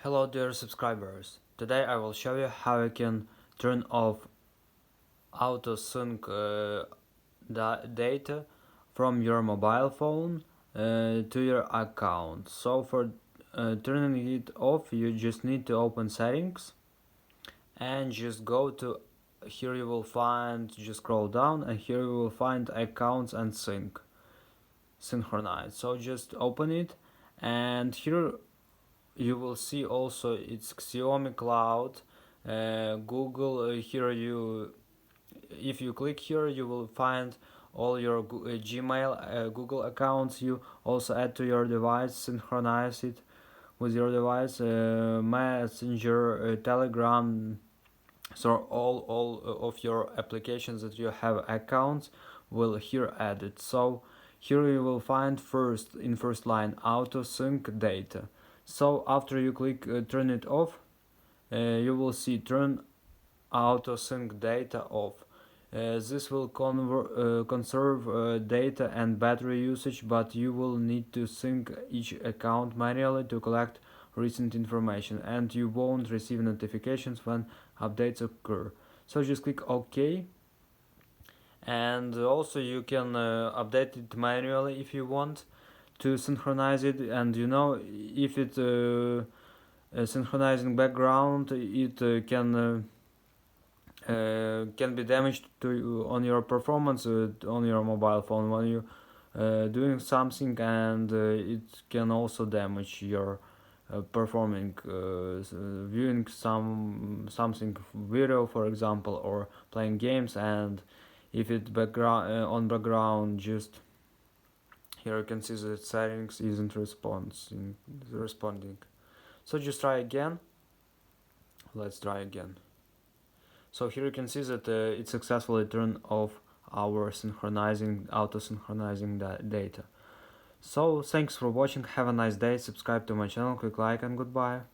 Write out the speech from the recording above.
Hello dear subscribers, today I will show you how you can turn off auto sync data from your mobile phone to your account. So for turning it off you just need to open settings and just go to here. You will find, just scroll down and here you will find accounts and synchronize. So just open it and here you will see also it's Xiaomi Cloud, Google. Here you, if you click here, you will find all your Gmail, Google accounts. You also add to your device, synchronize it with your device, Messenger, Telegram. So all of your applications that you have accounts will here added. So here you will find first line auto sync data. So after you click turn it off, you will see turn auto sync data off. This will conserve data and battery usage, but you will need to sync each account manually to collect recent information, and you won't receive notifications when updates occur. So just click OK, and also you can update it manually if you want to synchronize it. And if it synchronizing background, it can be damaged to on your performance on your mobile phone when you doing something, and it can also damage your performing viewing something video, for example, or playing games. And if it background on background, just here you can see that settings isn't responding. So just try again. Let's try again. So here you can see that it successfully turned off our auto synchronizing data. So thanks for watching, have a nice day, subscribe to my channel, click like, and goodbye.